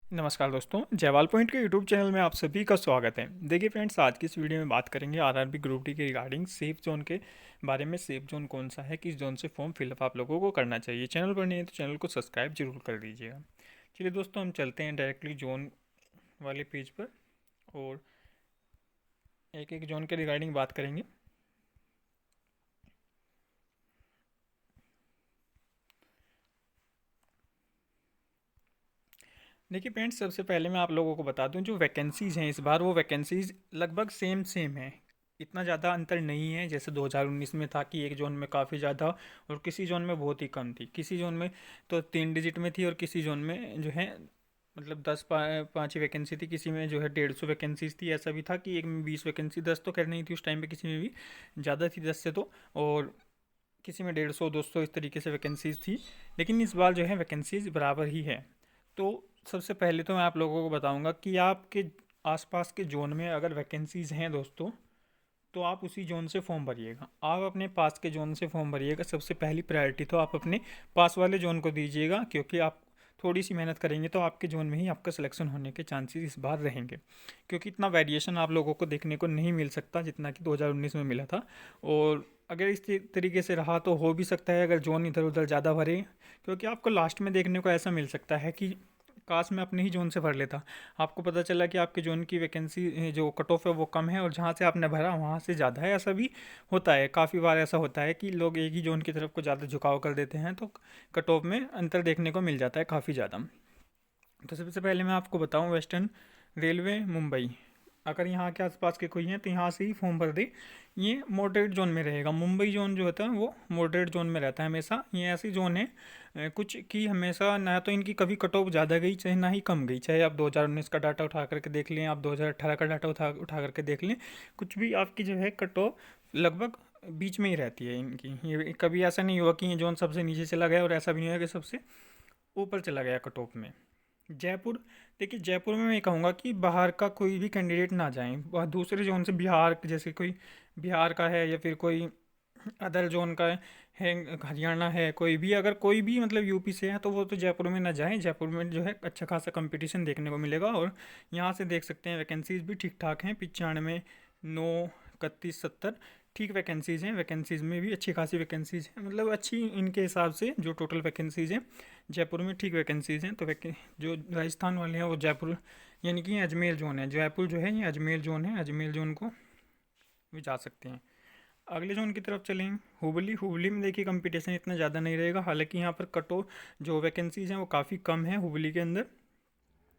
नमस्कार दोस्तों, जयवाल पॉइंट के यूट्यूब चैनल में आप सभी का स्वागत है। देखिए फ्रेंड्स, आज की इस वीडियो में बात करेंगे आरआरबी ग्रुप डी के रिगार्डिंग सेफ जोन के बारे में। सेफ जोन कौन सा है, किस जोन से फॉर्म फिलअप आप लोगों को करना चाहिए। चैनल पर नहीं है तो चैनल को सब्सक्राइब जरूर कर दीजिएगा। चलिए दोस्तों, हम चलते हैं डायरेक्टली जोन वाले पेज पर और एक एक जोन के रिगार्डिंग बात करेंगे। देखिए फ्रेंड्स, सबसे पहले मैं आप लोगों को बता दूं, जो वैकेंसीज़ हैं इस बार वो वैकेंसीज़ लगभग सेम सेम है। इतना ज़्यादा अंतर नहीं है जैसे 2019 में था कि एक जोन में काफ़ी ज़्यादा और किसी जोन में बहुत ही कम थी। किसी जोन में तो 3 डिजिट में थी और किसी जोन में जो है मतलब 10 पाँच ही वैकेंसी थी। किसी में जो है 150 वैकेंसीज थी। ऐसा भी था कि एक में 20 वैकेंसी, 10 तो खैर नहीं थी उस टाइम पे, किसी में भी ज़्यादा थी 10 से तो, और किसी में 150 200 इस तरीके से वैकेंसीज थी। लेकिन इस बार जो है वैकेंसीज बराबर ही है। तो सबसे पहले तो मैं आप लोगों को बताऊंगा कि आपके आसपास के जोन में अगर वैकेंसीज़ हैं दोस्तों, तो आप उसी जोन से फॉर्म भरिएगा। आप अपने पास के जोन से फॉर्म भरिएगा। सबसे पहली प्रायोरिटी तो आप अपने पास वाले जोन को दीजिएगा, क्योंकि आप थोड़ी सी मेहनत करेंगे तो आपके जोन में ही आपका सिलेक्शन होने के चांसेस इस बार रहेंगे, क्योंकि इतना वेरिएशन आप लोगों को देखने को नहीं मिल सकता जितना कि 2019 में मिला था। और अगर इस तरीके से रहा तो हो भी सकता है अगर जोन इधर उधर ज़्यादा भरे, क्योंकि आपको लास्ट में देखने को ऐसा मिल सकता है कि काश मैं अपने ही जोन से भर लेता। आपको पता चला कि आपके जोन की वैकेंसी जो कट ऑफ है वो कम है और जहाँ से आपने भरा वहाँ से ज़्यादा है। ऐसा भी होता है, काफ़ी बार ऐसा होता है कि लोग एक ही जोन की तरफ को ज़्यादा झुकाव कर देते हैं, तो कट ऑफ में अंतर देखने को मिल जाता है काफ़ी ज़्यादा। तो सबसे पहले मैं आपको बताऊँ, वेस्टर्न रेलवे मुंबई, अगर यहाँ के आसपास के कोई हैं तो यहाँ से ही फॉर्म भर दे। ये मॉडरेट जोन में रहेगा। मुंबई जोन जो होता है वो मॉडरेट जोन में रहता है हमेशा। ये ऐसी जोन है कुछ की हमेशा ना तो इनकी कभी कट ऑफ ज़्यादा गई चाहे ना ही कम गई। चाहे आप 2019 का डाटा उठा करके देख लें, आप 2018 का डाटा उठा करके देख लें, कुछ भी आपकी जो है कट ऑफ लगभग बीच में ही रहती है इनकी। ये कभी ऐसा नहीं हुआ कि ये जोन सबसे नीचे चला गया और ऐसा भी नहीं हुआ कि सबसे ऊपर चला गया कट ऑफ में। जयपुर, देखिए जयपुर में मैं कहूँगा कि बाहर का कोई भी कैंडिडेट ना जाए। दूसरे जोन से बिहार, जैसे कोई बिहार का है या फिर कोई अदर जोन का है, हरियाणा है, कोई भी अगर कोई भी मतलब यूपी से है तो वो तो जयपुर में ना जाए। जयपुर में जो है अच्छा खासा कंपटीशन देखने को मिलेगा। और यहाँ से देख सकते हैं वैकेंसीज भी ठीक ठाक हैं, 95 9 31 70 ठीक वैकेंसीज़ हैं। वैकेंसीज़ में भी अच्छी खासी वैकेंसीज़ हैं, मतलब अच्छी इनके हिसाब से जो टोटल वैकेंसीज़ हैं जयपुर में ठीक वैकेंसीज़ हैं। तो जो राजस्थान वाले हैं वो जयपुर, यानी कि ये अजमेर जोन है। जयपुर जो है ये अजमेर जोन है, अजमेर जोन को भी जा सकते हैं। अगले जोन की तरफ चलें, हुबली। हुबली में देखिए कंपटीशन इतना ज़्यादा नहीं रहेगा, हालांकि यहाँ पर कटो जो वैकेंसीज़ हैं वो काफ़ी कम है हुबली के अंदर।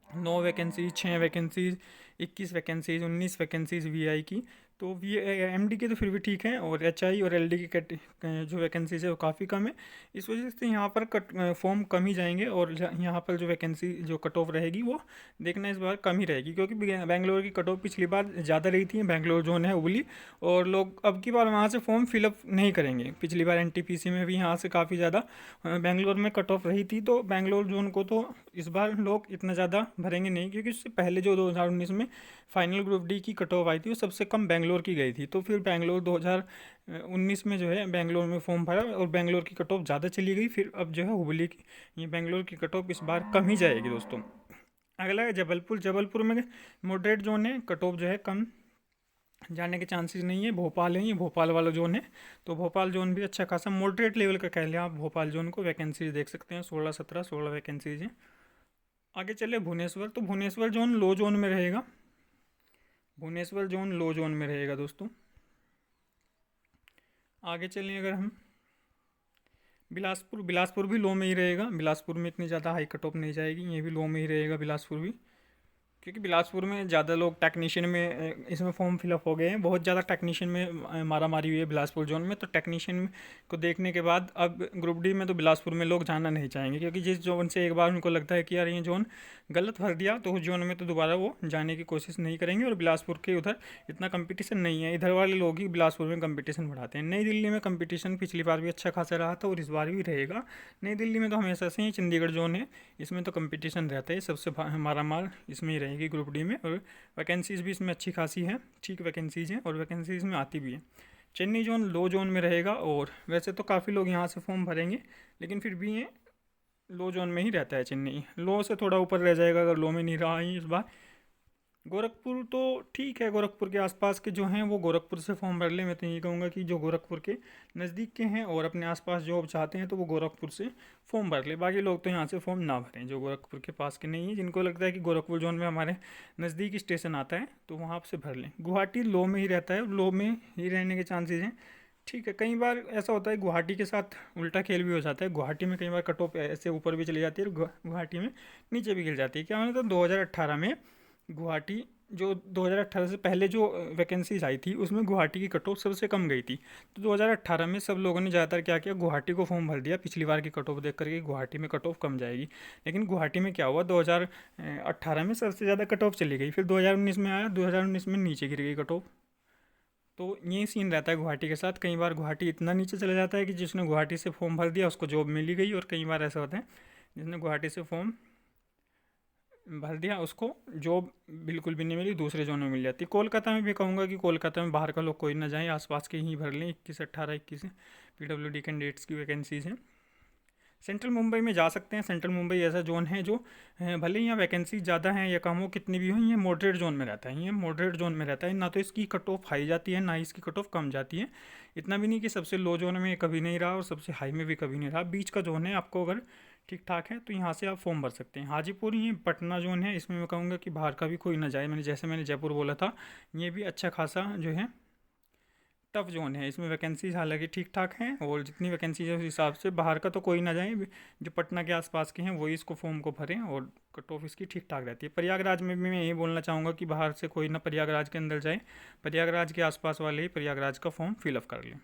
9 vacancies, 6 vacancies, 21 vacancies, 19 vacancies VI की। तो वी एमडी के तो फिर भी ठीक है, और एचआई और एलडी की जो वैकेंसीज है वो काफ़ी कम है। इस वजह से यहाँ पर फॉर्म कम ही जाएंगे, और यहाँ पर जो वैकेंसी जो कट ऑफ रहेगी वो देखना इस बार कम ही रहेगी, क्योंकि बेंगलोर की कट ऑफ पिछली बार ज़्यादा रही थी। बेंगलोर जोन है उबली, और लोग अब की बार वहाँ से फॉर्म फिलअप नहीं करेंगे। पिछली बार एनटीपीसी में भी यहाँ से काफ़ी ज़्यादा बेंगलोर में कट ऑफ रही थी, तो बेंगलोर जोन को तो इस बार लोग इतना ज़्यादा भरेंगे नहीं, क्योंकि उससे पहले जो 2019 में फाइनल ग्रुप डी की कट ऑफ आई थी वो सबसे कम बेंगलोर की गई थी। तो फिर बेंगलोर 2019 में जो है बेंगलोर में फॉर्म भरा और बेंगलोर की कट ऑफ ज़्यादा चली गई। फिर अब जो है हुबली की, ये बेंगलोर की कट ऑफ इस बार कम ही जाएगी दोस्तों। अगला है जबलपुर। जबलपुर में मॉडरेट जोन है, कट ऑफ जो है कम जाने के चांसेस नहीं है। भोपाल है, ये भोपाल वाला जोन है, तो भोपाल जोन भी अच्छा खासा मॉडरेट लेवल का कह लें आप भोपाल जोन को। वैकेंसीज देख सकते हैं 16 वैकेंसीज हैं। आगे चले भुवनेश्वर, तो भुवनेश्वर जोन लो जोन में रहेगा। भुवनेश्वर जोन लो जोन में रहेगा दोस्तों। आगे चलें अगर हम बिलासपुर, बिलासपुर भी लो में ही रहेगा। बिलासपुर में इतनी ज़्यादा हाई कट ऑफ नहीं जाएगी, ये भी लो में ही रहेगा बिलासपुर भी, क्योंकि बिलासपुर में ज़्यादा लोग टेक्नीशियन में इसमें फॉर्म फिलअप हो गए हैं। बहुत ज़्यादा टेक्नीशियन में मारा मारी हुई है बिलासपुर जोन में। तो टेक्नीशियन को देखने के बाद अब ग्रुप डी में तो बिलासपुर में लोग जाना नहीं चाहेंगे, क्योंकि जिस जोन से एक बार उनको लगता है कि यार ये जोन गलत भर दिया, तो उस जोन में तो दोबारा वो जाने की कोशिश नहीं करेंगे। और बिलासपुर के उधर इतना कंपटीशन नहीं है, इधर वाले लोग ही बिलासपुर में कंपटीशन बढ़ाते हैं। नई दिल्ली में कंपटीशन पिछली बार भी अच्छा खासा रहा था और इस बार भी रहेगा। नई दिल्ली में तो हमेशा से ही, चंडीगढ़ जोन है इसमें तो कंपटीशन रहता है, सबसे मारा मार इसमें ही रहेगी ग्रुप डी में। और वैकेंसीज़ भी इसमें अच्छी खासी है, ठीक वैकेंसीज़ हैं और वैकेंसीज़ में आती भी है। चेन्नई जोन लो जोन में रहेगा, और वैसे तो काफ़ी लोग यहाँ से फॉर्म भरेंगे, लेकिन फिर भी ये लो जोन में ही रहता है चेन्नई, लो से थोड़ा ऊपर रह जाएगा अगर लो में नहीं रहा है इस बार। गोरखपुर तो ठीक है, गोरखपुर के आसपास के जो हैं वो गोरखपुर से फॉर्म भर लें। मैं तो ये कहूँगा कि जो गोरखपुर के नज़दीक के हैं और अपने आसपास जॉब चाहते हैं तो वो गोरखपुर से फॉर्म भर ले। बाकी लोग तो यहाँ से फॉर्म ना भरें जो गोरखपुर के पास के नहीं है, जिनको लगता है कि गोरखपुर जोन में हमारे नज़दीक स्टेशन आता है तो वहाँ से भर लें। गुवाहाटी लो में ही रहता है, लो में ही रहने के चांसेज हैं। ठीक है, कई बार ऐसा होता है गुवाहाटी के साथ उल्टा खेल भी हो जाता है। गुवाहाटी में कई बार कट ऑफ ऐसे ऊपर भी चली जाती है और गुवाहाटी में नीचे भी गिर जाती है। क्या मैंने तो 2018 में गुवाहाटी, जो 2018 से पहले जो वैकेंसीज आई थी उसमें गुवाहाटी की कट ऑफ सबसे कम गई थी। तो 2018 में सब लोगों ने ज़्यादातर क्या किया, गुवाहाटी को फॉर्म भर दिया पिछली बार की कट ऑफ देख करके गुवाहाटी में कट ऑफ कम जाएगी। लेकिन गुवाहाटी में क्या हुआ, 2018 में सबसे ज़्यादा कट ऑफ चली गई, फिर 2019 में आया, 2019 में नीचे गिर गई कट ऑफ। तो ये सीन रहता है गुवाहाटी के साथ। कई बार गुवाहाटी इतना नीचे चला जाता है कि जिसने गुवाहाटी से फॉर्म भर दिया उसको जॉब मिली गई, और कई बार ऐसा होता है जिसने गुवाहाटी से फॉर्म भर दिया उसको जॉब बिल्कुल भी नहीं मिली, दूसरे जोन में मिल जाती है। कोलकाता में भी कहूँगा कि कोलकाता में बाहर का लोग कोई ना जाए, आसपास के ही भर लें। 21 PWD कैंडिडेट्स की वैकेंसीज़ हैं। सेंट्रल मुंबई में जा सकते हैं। सेंट्रल मुंबई ऐसा जोन है जो भले ही यहाँ वैकेंसी ज़्यादा है या कम हो, कितनी भी हो, ये मॉडरेट जोन में रहता है। ये मॉडरेट जोन में रहता है, ना तो इसकी कट ऑफ हाई जाती है ना ही इसकी कट ऑफ कम जाती है। इतना भी नहीं कि सबसे लो जोन में कभी नहीं रहा और सबसे हाई में भी कभी नहीं रहा, बीच का जोन है। आपको अगर ठीक ठाक है तो यहाँ से आप फॉर्म भर सकते हैं। हाजीपुर ये पटना जोन है, इसमें मैं कहूँगा कि बाहर का भी कोई ना जाए। मैंने जयपुर बोला था, ये भी अच्छा खासा जो है टफ जोन है। इसमें वैकेंसीज हालांकि ठीक ठाक हैं और जितनी वैकेंसीज है उस हिसाब से बाहर का तो कोई ना जाए, जो पटना के आसपास के हैं वही इसको फॉर्म को भरें और कट ऑफ इसकी ठीक ठाक रहती है। प्रयागराज में भी मैं यही बोलना चाहूँगा कि बाहर से कोई ना प्रयागराज के अंदर जाए, प्रयागराज के आसपास वाले ही प्रयागराज का फॉर्म फिलअप कर लें।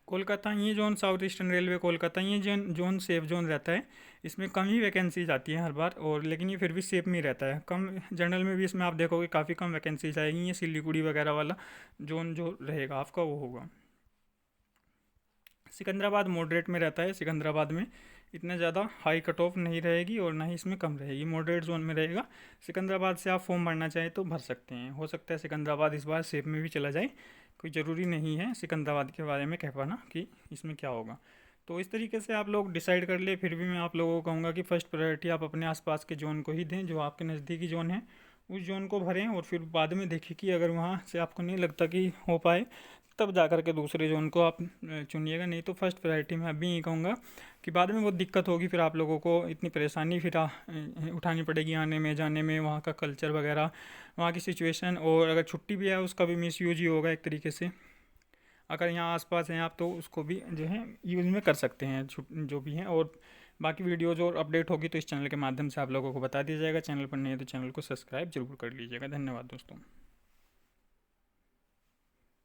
कोलकाता ये zone, south eastern railway Kolkata ये जोन सेफ जोन रहता है। इसमें कम ही वैकेंसीज आती हैं हर बार, और लेकिन ये फिर भी सेफ नहीं रहता है। कम जनरल में भी इसमें आप देखोगे काफ़ी कम वैकेंसीज आएगी। ये सिलीगुड़ी वगैरह वाला जोन जो रहेगा आपका वो होगा। सिकंदराबाद मॉडरेट में रहता है। सिकंदराबाद में इतना ज़्यादा हाई कट ऑफ नहीं रहेगी और ना ही इसमें कम रहेगी, मॉडरेट जोन में रहेगा। सिकंदराबाद से आप फॉर्म भरना चाहें तो भर सकते हैं। हो सकता है सिकंदराबाद इस बार सेफ में भी चला जाए, कोई ज़रूरी नहीं है सिकंदराबाद के बारे में कह पाना कि इसमें क्या होगा। तो इस तरीके से आप लोग डिसाइड कर ले। फिर भी मैं आप लोगों को कहूँगा कि फ़र्स्ट प्रायोरिटी आप अपने आसपास के जोन को ही दें, जो आपके नज़दीकी जोन है उस जोन को भरें, और फिर बाद में देखिए कि अगर वहाँ से आपको नहीं लगता कि हो पाए तब जा कर के दूसरे जोन को आप चुनिएगा। नहीं तो फर्स्ट प्रायोरिटी में अभी ये कहूँगा कि बाद में बहुत दिक्कत होगी, फिर आप लोगों को इतनी परेशानी फिर उठानी पड़ेगी आने में जाने में, वहाँ का कल्चर वगैरह, वहाँ की सिचुएशन, और अगर छुट्टी भी है उसका भी मिस यूज ही होगा एक तरीके से। अगर यहाँ आसपास हैं आप तो उसको भी जो है यूज़ में कर सकते हैं जो भी हैं। और बाकी वीडियोज़ और अपडेट होगी तो इस चैनल के माध्यम से आप लोगों को बता दिया जाएगा। चैनल पर नहीं है तो चैनल को सब्सक्राइब जरूर कर लीजिएगा। धन्यवाद दोस्तों।